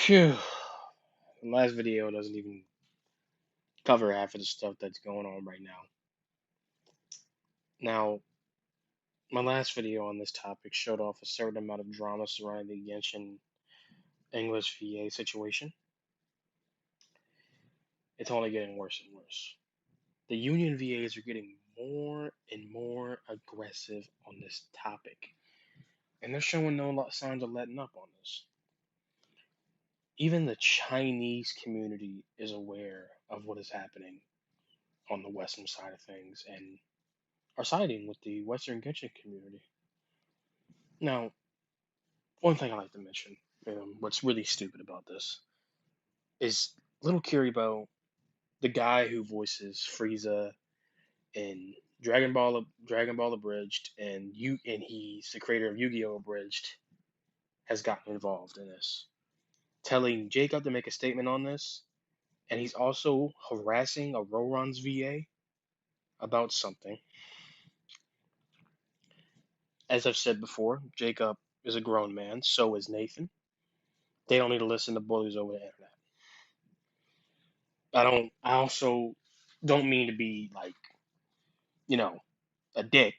Phew. The last video doesn't even cover half of the stuff that's going on right now. Now, my last video on this topic showed off a certain amount of drama surrounding the Genshin English VA situation. It's only getting worse and worse. The Union VAs are getting more and more aggressive on this topic, and they're showing no signs of letting up on this. Even the Chinese community is aware of what is happening on the Western side of things and are siding with the Western Genshin community. Now, one thing I like to mention, what's really stupid about this, is little Kiribou, the guy who voices Frieza in Dragon Ball Abridged, and he's the creator of Yu-Gi-Oh! Abridged, has gotten involved in this, telling Jacob to make a statement on this, and he's also harassing a Roron's VA about something. As I've said before, Jacob is a grown man, so is Nathan. They don't need to listen to bullies over the internet. I also don't mean to be like, a dick,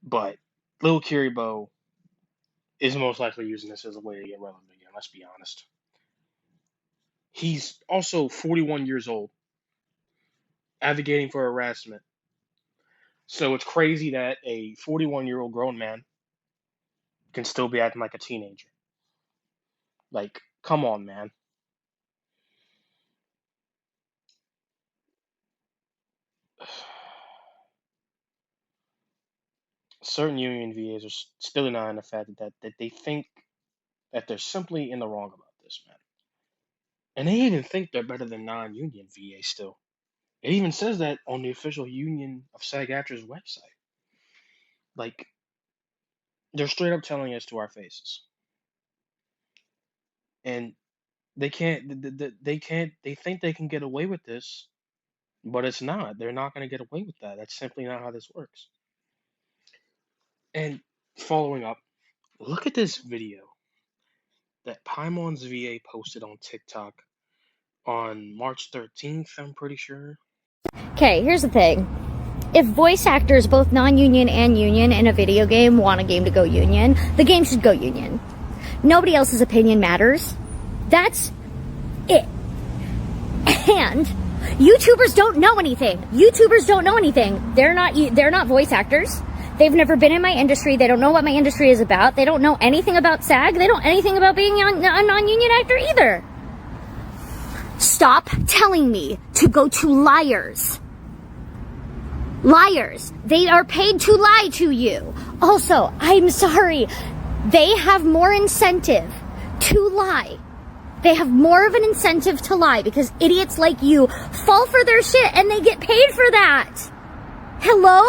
but Lil Kiribou is most likely using this as a way to get relevant again, let's be honest. He's also 41 years old, advocating for harassment. So it's crazy that a 41-year-old grown man can still be acting like a teenager. Like, come on, man. Certain Union VAs are still denying the fact that they think that they're simply in the wrong about this, man. And they even think they're better than non-union VAs still. It even says that on the official Union of SAG-AFTRA's website. Like, they're straight up telling us to our faces. And they think they can get away with this, but it's not. They're not going to get away with that. That's simply not how this works. And following up, look at this video that Paimon's VA posted on TikTok on March 13th, I'm pretty sure. Okay, here's the thing. If voice actors, both non-union and union, in a video game want a game to go union, the game should go union. Nobody else's opinion matters. That's it. And YouTubers don't know anything. They're not voice actors. They've never been in my industry. They don't know what my industry is about. They don't know anything about SAG. They don't know anything about being a non-union actor either. Stop telling me to go to liars. Liars. They are paid to lie to you. Also, I'm sorry. They have more incentive to lie. They have more of an incentive to lie because idiots like you fall for their shit and they get paid for that. Hello?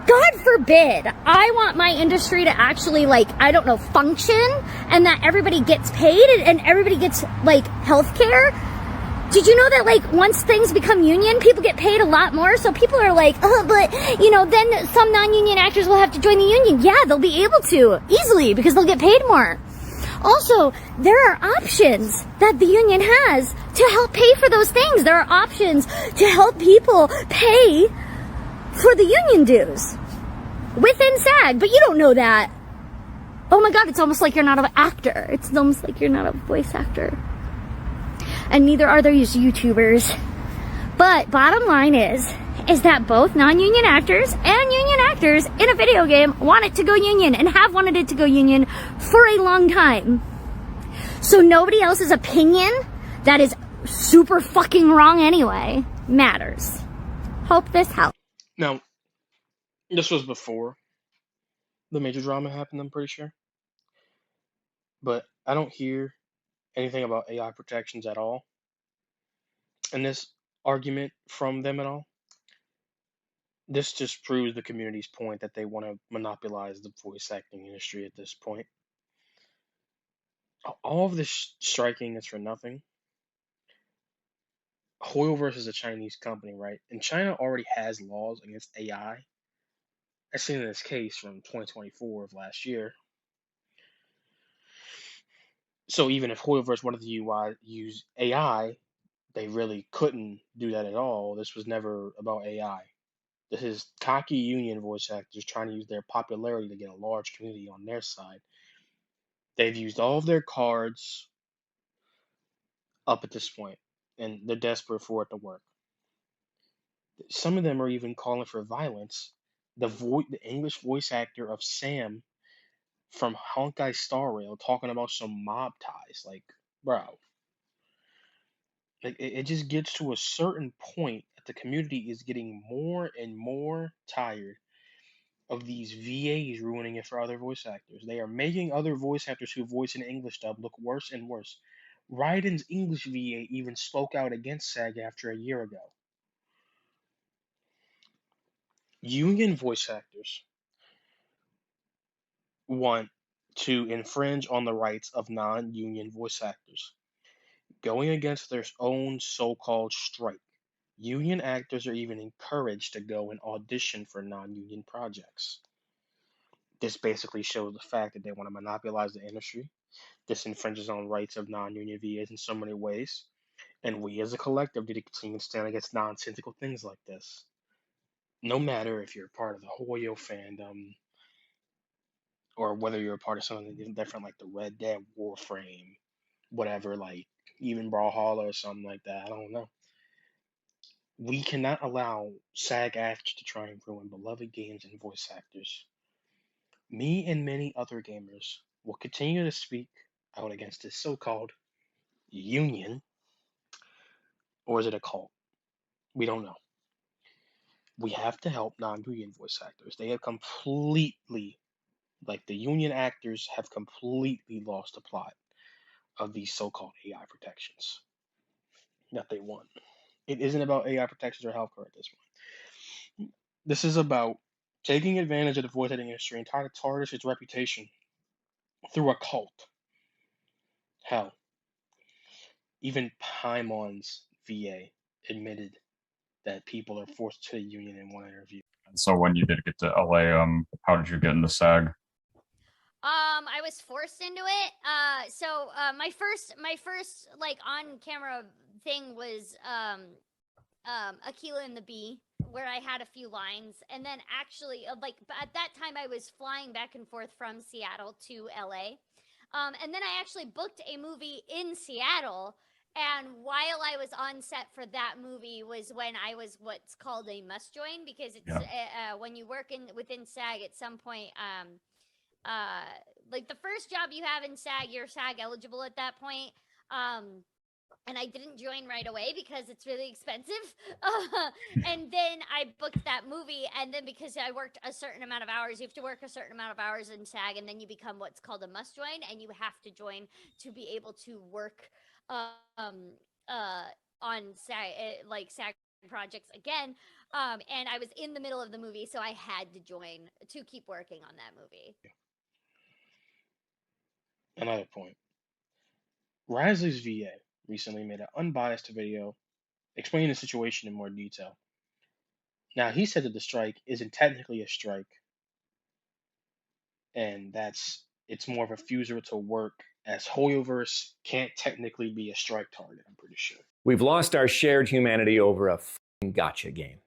God forbid. I want my industry to actually, function and that everybody gets paid and everybody gets, health care. Did you know that, once things become union, people get paid a lot more? So people are like, then some non-union actors will have to join the union. Yeah, they'll be able to, easily, because they'll get paid more. Also, there are options that the union has to help pay for those things. There are options to help people pay for the union dues within SAG, but you don't know that. Oh my God, it's almost like you're not an actor. It's almost like you're not a voice actor. And neither are these YouTubers. But bottom line is that both non-union actors and union actors in a video game want it to go union and have wanted it to go union for a long time. So nobody else's opinion that is super fucking wrong anyway matters. Hope this helps. Now, this was before the major drama happened, I'm pretty sure. But I don't hear anything about AI protections at all in this argument from them at all. This just proves the community's point that they want to monopolize the voice acting industry at this point. All of this striking is for nothing. Hoyoverse is a Chinese company, right? And China already has laws against AI. As seen in this case from 2024 of last year. So even if Hoyoverse wanted to use AI, they really couldn't do that at all. This was never about AI. This is cocky union voice actors trying to use their popularity to get a large community on their side. They've used all of their cards up at this point, and they're desperate for it to work. Some of them are even calling for violence. The English voice actor of Sam from Honkai Star Rail talking about some mob ties. Like, bro, like it just gets to a certain point that the community is getting more and more tired of these VAs ruining it for other voice actors. They are making other voice actors who voice an English dub look worse and worse. Raiden's English VA even spoke out against SAG after a year ago. Union voice actors want to infringe on the rights of non union voice actors, going against their own so called strike. Union actors are even encouraged to go and audition for non union projects. This basically shows the fact that they want to monopolize the industry. This infringes on rights of non union VAs in so many ways. And we as a collective need to continue to stand against nonsensical things like this. No matter if you're part of the Hoyo fandom or whether you're a part of something different like the Red Dead Warframe, whatever, like even Brawlhalla or something like that. I don't know. We cannot allow SAG actors to try and ruin beloved games and voice actors. Me and many other gamers will continue to speak out against this so-called union, or is it a cult? We don't know. We have to help non-union voice actors. They have completely, like the union actors have completely lost the plot of these so-called AI protections that they want. It isn't about AI protections or healthcare at this point. This is about taking advantage of the voice acting industry and trying to tarnish its reputation through a cult. Hell, even Paimon's VA admitted that people are forced to the union in one interview. So when you did get to LA, how did you get into SAG? I was forced into it. My first like on camera thing was Aquila and the Bee, where I had a few lines, and then actually like at that time I was flying back and forth from Seattle to LA, and then I actually booked a movie in Seattle. And while I was on set for that movie was when I was what's called a must join, because it's when you work within SAG at some point, like the first job you have in SAG, you're SAG eligible at that point. And I didn't join right away because it's really expensive. And then I booked that movie, and then because I worked a certain amount of hours, you have to work a certain amount of hours in SAG, and then you become what's called a must join, and you have to join to be able to work on SAG, like SAG projects again. And I was in the middle of the movie, so I had to join to keep working on that movie. Another point. Risley's VA recently made an unbiased video explaining the situation in more detail. Now, he said that the strike isn't technically a strike, and it's more of a refusal to work, as Hoyoverse can't technically be a strike target, I'm pretty sure. We've lost our shared humanity over a f***ing gotcha game.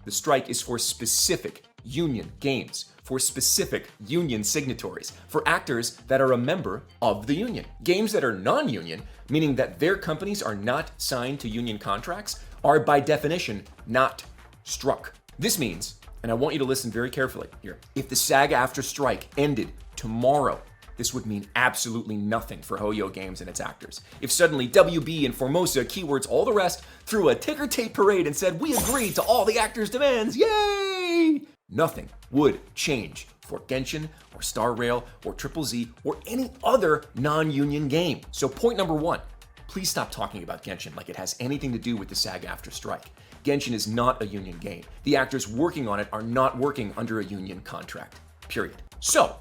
The strike is for specific union games, for specific union signatories, for actors that are a member of the union. Games that are non-union, meaning that their companies are not signed to union contracts, are by definition not struck. This means, and I want you to listen very carefully here, if the SAG-AFTRA strike ended tomorrow, this would mean absolutely nothing for Hoyo Games and its actors. If suddenly WB and Formosa, Keywords, all the rest, threw a ticker tape parade and said, "We agree to all the actors' demands, yay!" Nothing would change for Genshin or Star Rail or Triple Z or any other non-union game. So point number one, please stop talking about Genshin like it has anything to do with the SAG-AFTRA strike. Genshin is not a union game. The actors working on it are not working under a union contract, period. So,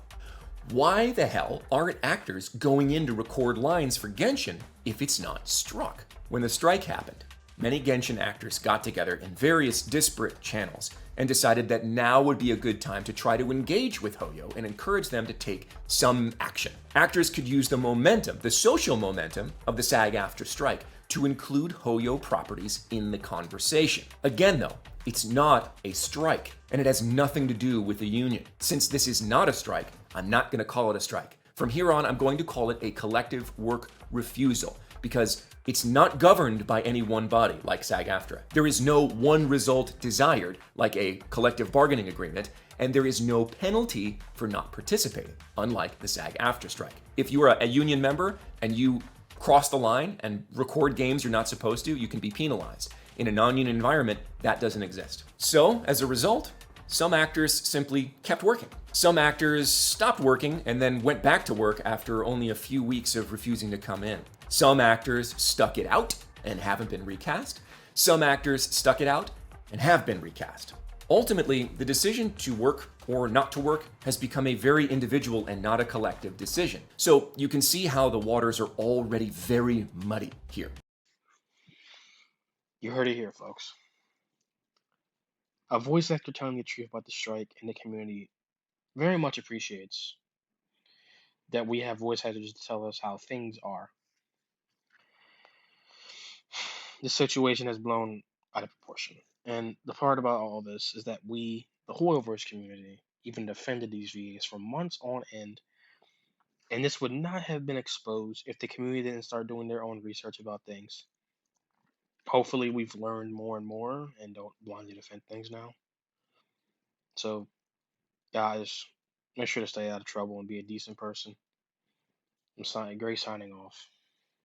why the hell aren't actors going in to record lines for Genshin if it's not struck? When the strike happened, many Genshin actors got together in various disparate channels and decided that now would be a good time to try to engage with Hoyo and encourage them to take some action. Actors could use the momentum, the social momentum of the SAG-AFTRA strike to include Hoyo properties in the conversation. Again, though, it's not a strike, and it has nothing to do with the union. Since this is not a strike, I'm not going to call it a strike. From here on, I'm going to call it a collective work refusal, because it's not governed by any one body like SAG-AFTRA. There is no one result desired like a collective bargaining agreement, and there is no penalty for not participating, unlike the SAG-AFTRA strike. If you are a union member and you cross the line and record games you're not supposed to, you can be penalized. In a non-union environment, that doesn't exist. So, as a result, some actors simply kept working. Some actors stopped working and then went back to work after only a few weeks of refusing to come in. Some actors stuck it out and haven't been recast. Some actors stuck it out and have been recast. Ultimately, the decision to work or not to work has become a very individual and not a collective decision. So you can see how the waters are already very muddy here. You heard it here, folks. A voice actor telling the truth about the strike and the community very much appreciates that we have voice actors to tell us how things are. The situation has blown out of proportion. And the part about all this is that we, the Hoyoverse community, even defended these VAs for months on end. And this would not have been exposed if the community didn't start doing their own research about things. Hopefully, we've learned more and more and don't blindly defend things now. So, guys, make sure to stay out of trouble and be a decent person. I'm Gray signing off.